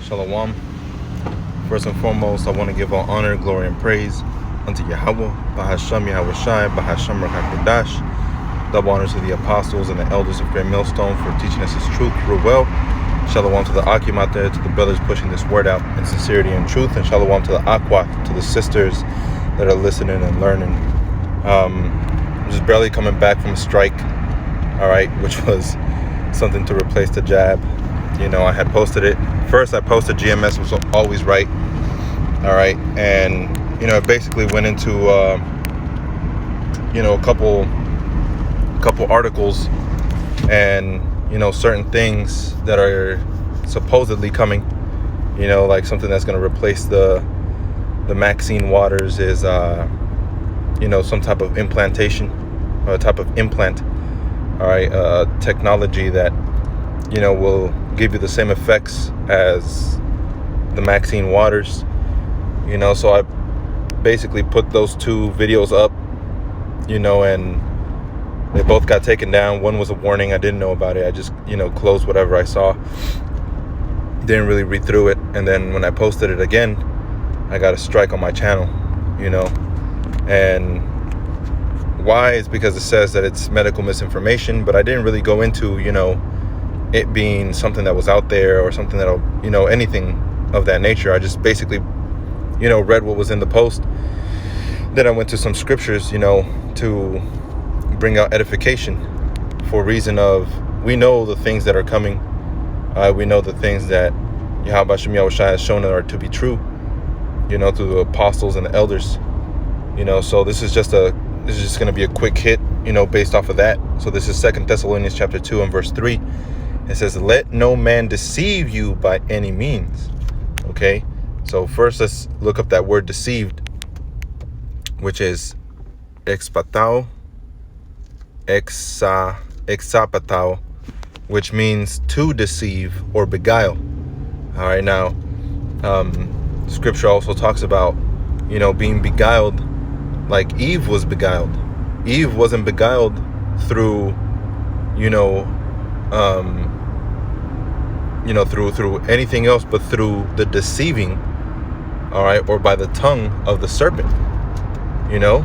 Shalom. First and foremost, I want to give all honor, glory, and praise unto Yahweh, Bahasham Yahweh Shai, Bahasham Rakakodash. Double honor to the apostles and the elders of Great Millstone for teaching us His truth through well. Shalom to the Akim out there, to the brothers pushing this word out in sincerity and truth. And shalom to the Aqua, to the sisters that are listening and learning. I'm just barely coming back from a strike, all right, which was something to replace the jab. You know, I had posted it. First, I posted GMS was always right. All right. And, you know, it basically went into, you know, a couple articles and, you know, certain things that are supposedly coming, you know, like something that's going to replace the Maxine Waters is, you know, some type of implantation or a type of implant. All right. Technology that, you know, will give you the same effects as the Maxine Waters, you know. So I basically put those two videos up, you know, and they both got taken down. One was a warning. I didn't know about it. I just, you know, closed whatever I saw. Didn't really read through it. And then when I posted it again, I got a strike on my channel, you know. And why is because it says that it's medical misinformation, but I didn't really go into, you know, it being something that was out there or something that'll, you know, anything of that nature. I just basically, you know, read what was in the post. Then I went to some scriptures, you know, to bring out edification for reason of, we know the things that are coming. We know the things that Yahweh Shem Yahushua has shown are to be true, you know, through the apostles and the elders, you know. So this is just going to be a quick hit, you know, based off of that. So this is 2 Thessalonians chapter 2 and verse 3. It says, let no man deceive you by any means. Okay. So first let's look up that word deceived, which is exapatao, which means to deceive or beguile. All right. Now, scripture also talks about, you know, being beguiled like Eve was beguiled. Eve wasn't beguiled through, you know, through anything else but through the deceiving, all right, or by the tongue of the serpent, you know.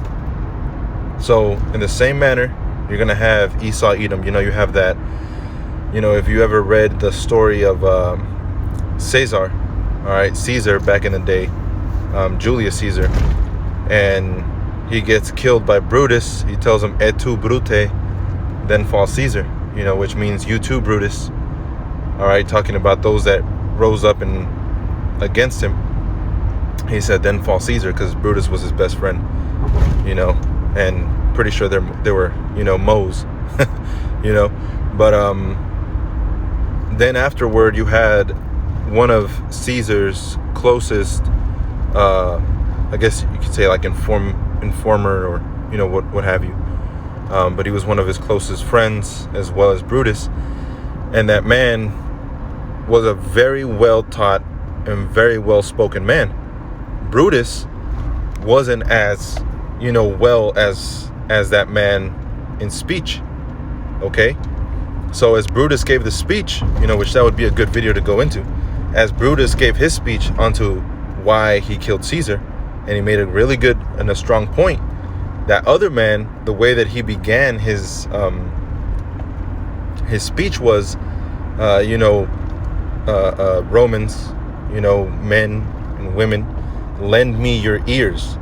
So in the same manner, you're going to have Esau, Edom. You know, you have that, you know, if you ever read the story of Caesar, all right, Caesar back in the day, Julius Caesar, and he gets killed by Brutus. He tells him, et tu, Brute, then fall Caesar, you know, which means you too, Brutus. All right, talking about those that rose up and against him. He said, then fall Caesar, because Brutus was his best friend, you know, and pretty sure they were, you know, Moes, you know. But then afterward, you had one of Caesar's closest, I guess you could say like informer or, you know, what have you. But he was one of his closest friends as well as Brutus. And that man was a very well taught and very well spoken man. Brutus wasn't as, you know, well as that man in speech. Okay. So as Brutus gave the speech, you know, which that would be a good video to go into, as Brutus gave his speech onto why he killed Caesar, and he made a really good and a strong point, that other man, the way that he began his speech was, you know, Romans, you know, men and women, lend me your ears.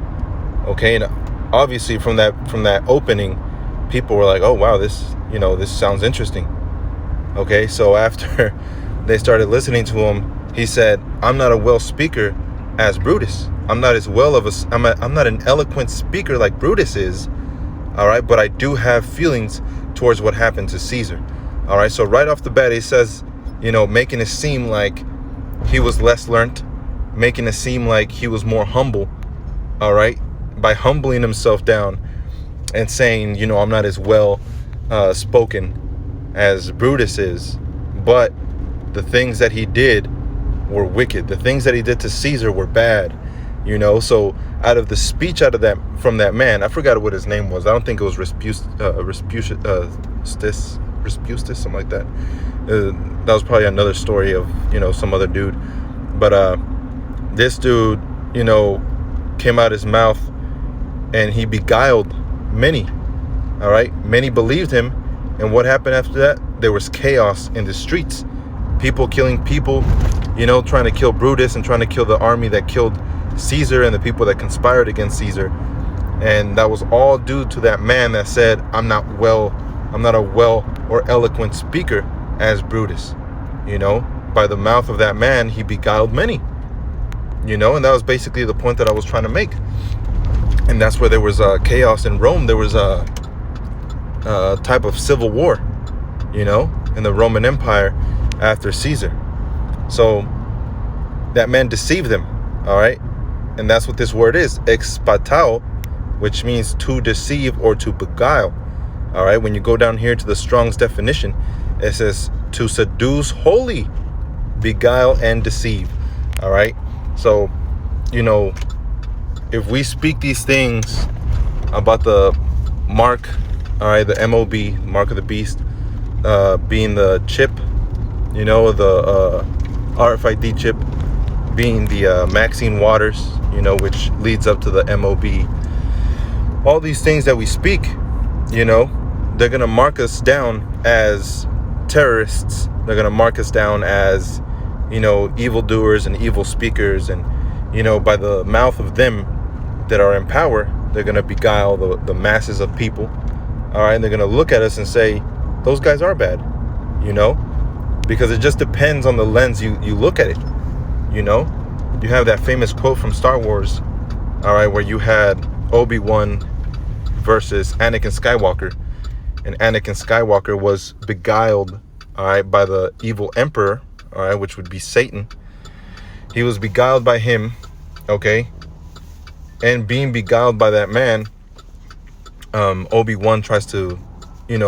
Okay. And obviously from that opening, people were like, oh wow, this, you know, this sounds interesting. Okay. So after they started listening to him, he said, I'm not a well speaker as Brutus. I'm not as well of I'm not an eloquent speaker like Brutus is. All right. But I do have feelings towards what happened to Caesar. All right. So right off the bat, he says, you know, making it seem like he was less learned, making it seem like he was more humble. All right. By humbling himself down and saying, you know, I'm not as well spoken as Brutus is, but the things that he did were wicked. The things that he did to Caesar were bad, you know. So out of the speech from that man, I forgot what his name was. I don't think it was Respucius, something like that. That was probably another story of, you know, some other dude. But this dude, came out his mouth and he beguiled many. All right. Many believed him. And what happened after that? There was chaos in the streets. People killing people, trying to kill Brutus and trying to kill the army that killed Caesar and the people that conspired against Caesar. And that was all due to that man that said, I'm not a well or eloquent speaker as Brutus. By the mouth of that man, he beguiled many. And that was basically the point that I was trying to make. And that's where there was chaos in Rome. There was a type of civil war, in the Roman Empire after Caesar. So that man deceived them, all right? And that's what this word is, expatao, which means to deceive or to beguile, all right? When you go down here to the Strong's definition, it says to seduce wholly, beguile, and deceive, all right? So, if we speak these things about the mark, all right, the MOB, mark of the beast, being the chip, the RFID chip, being the Maxine Waters, which leads up to the MOB. All these things that we speak, they're going to mark us down as terrorists. They're going to mark us down as, evildoers and evil speakers. And, by the mouth of them that are in power, they're going to beguile the masses of people. All right. And they're going to look at us and say, those guys are bad, because it just depends on the lens you look at it. You have that famous quote from Star Wars, all right, where you had Obi-Wan versus Anakin Skywalker, and Anakin Skywalker was beguiled, all right, by the evil emperor, all right, which would be Satan. He was beguiled by him, okay, and being beguiled by that man, Obi-Wan tries to,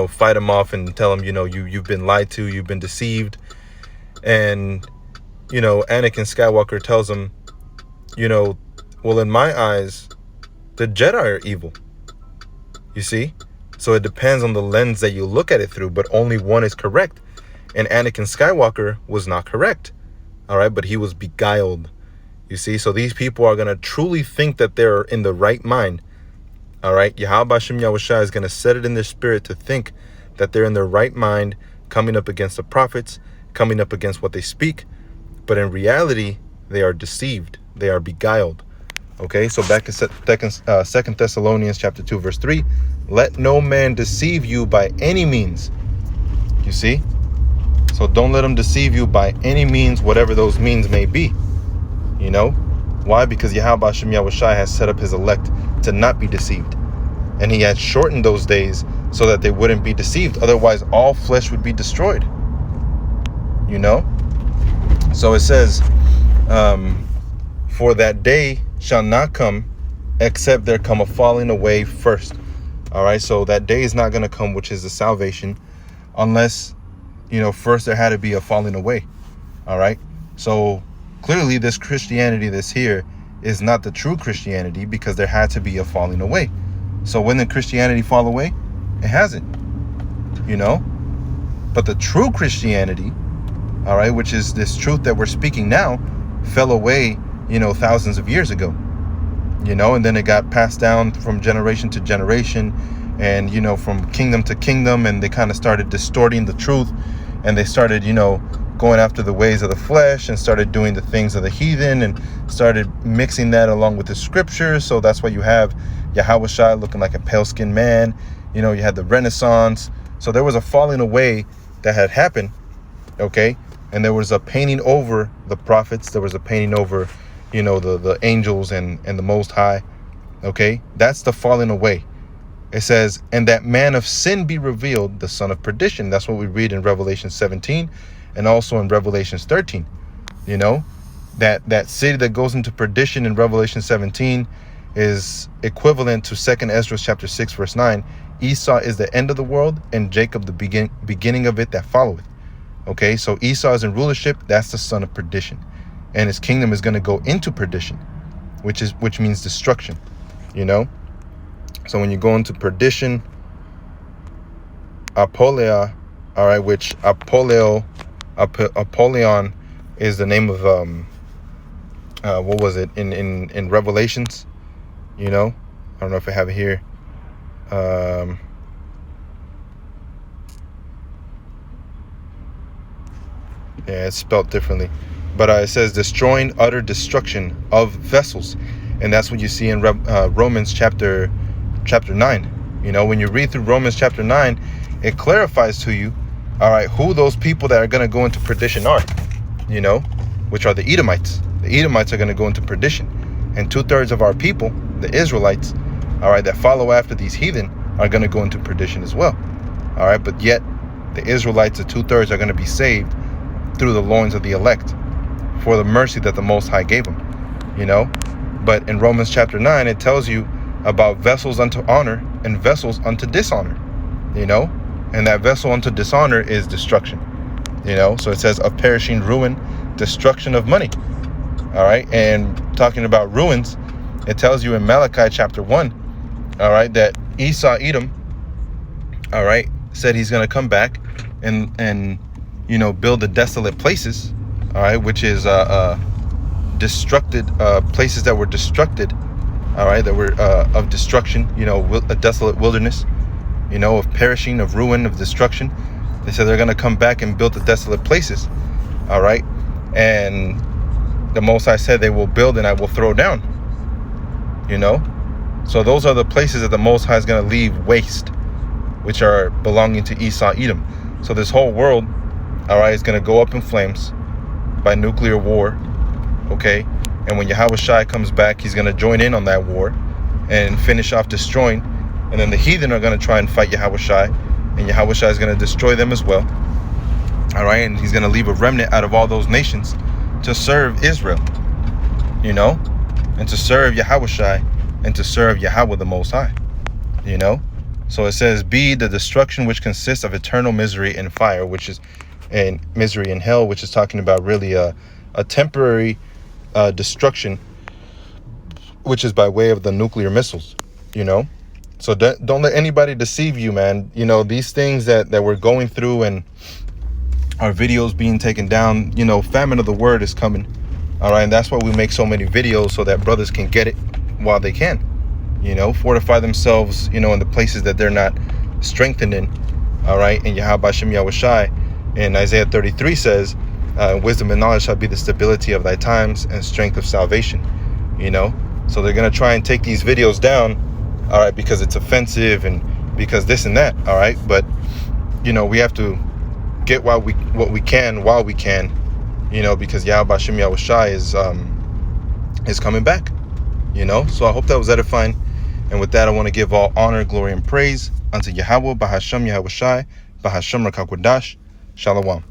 fight him off and tell him, you've been lied to, you've been deceived. And, Anakin Skywalker tells him, well, in my eyes, the Jedi are evil. You see? So it depends on the lens that you look at it through, but only one is correct. And Anakin Skywalker was not correct. All right, but he was beguiled. You see? So these people are going to truly think that they're in the right mind. All right, Yahweh Hashem Yahushua is going to set it in their spirit to think that they're in their right mind, coming up against the prophets, coming up against what they speak. But in reality, they are deceived. They are beguiled. Okay, so back in 2 Thessalonians chapter 2, verse 3, let no man deceive you by any means. You see? So don't let them deceive you by any means, whatever those means may be. Why? Because Yahweh Hashem Yahushua has set up his elect to not be deceived. And he has shortened those days so that they wouldn't be deceived. Otherwise, all flesh would be destroyed. So it says, for that day shall not come except there come a falling away first. All right. So that day is not going to come, which is the salvation, unless, first there had to be a falling away. All right. So clearly this Christianity that's here is not the true Christianity, because there had to be a falling away. So when did Christianity fall away? It hasn't, but the true Christianity, all right, which is this truth that we're speaking now, fell away, thousands of years ago, and then it got passed down from generation to generation and, from kingdom to kingdom, and they kind of started distorting the truth, and they started, going after the ways of the flesh and started doing the things of the heathen and started mixing that along with the scriptures. So that's why you have Yahweh Shai looking like a pale-skinned man. You had the Renaissance. So there was a falling away that had happened, okay? And there was a painting over the prophets. There was a painting over, the angels and the Most High, okay? That's the falling away. It says, and that man of sin be revealed, the son of perdition. That's what we read in Revelation 17 and also in Revelation 13. That city that goes into perdition in Revelation 17 is equivalent to 2 Ezra chapter 6, verse 9. Esau is the end of the world, and Jacob the beginning of it that followeth. Okay, so Esau is in rulership. That's the son of perdition, and his kingdom is going to go into perdition, which means destruction. So when you go into perdition, Apollea, all right, which Apollyon is the name of what was it, in Revelations, you know, I don't know if I have it here. Yeah, it's spelled differently, but it says destroying utter destruction of vessels, and that's what you see in Romans chapter 9. You know, when you read through Romans chapter 9, it clarifies to you, all right, who those people that are going to go into perdition are, you know, which are the Edomites. The Edomites are going to go into perdition, and 2/3 of our people, the Israelites, all right, that follow after these heathen, are going to go into perdition as well. All right, but yet the Israelites, the 2/3, are going to be saved through the loins of the elect for the mercy that the Most High gave them, you know. But in Romans chapter 9, it tells you about vessels unto honor and vessels unto dishonor, you know, and that vessel unto dishonor is destruction, you know. So it says of perishing ruin, destruction of money. All right, and talking about ruins, it tells you in Malachi chapter 1, all right, that Esau Edom, all right, said he's going to come back and you know, build the desolate places, all right, which is destructed places that were destructed, all right, that were of destruction, you know, a desolate wilderness, you know, of perishing, of ruin, of destruction. They said they're going to come back and build the desolate places, all right, and the Most High said they will build and I will throw down, you know. So those are the places that the Most High is going to leave waste, which are belonging to Esau Edom. So this whole world, all right, is going to go up in flames by nuclear war, okay? And when Yahawashi comes back, he's going to join in on that war and finish off destroying. And then the heathen are going to try and fight Yahawashi, and Yahawashi is going to destroy them as well, all right? And he's going to leave a remnant out of all those nations to serve Israel, you know, and to serve Yahawashi and to serve Yahweh the Most High, you know? So it says, be the destruction which consists of eternal misery and fire, which is and misery in hell, which is talking about really a temporary destruction, which is by way of the nuclear missiles, you know. So don't let anybody deceive you, man. You know, these things that we're going through and our videos being taken down, you know, famine of the word is coming, all right? And that's why we make so many videos, so that brothers can get it while they can, you know, fortify themselves, you know, in the places that they're not strengthened in, all right? And Yahweh Shem Yahawashi in Isaiah 33 says, wisdom and knowledge shall be the stability of thy times and strength of salvation, you know. So they're going to try and take these videos down, all right, because it's offensive and because this and that, all right. But, you know, we have to get what we can while we can, you know, because Yahweh Shem Yahawashi is coming back, you know. So I hope that was edifying. And with that, I want to give all honor, glory, and praise unto Yahweh, Bahashem Yahawashi, Bahashem Rakakwadash. Shalom.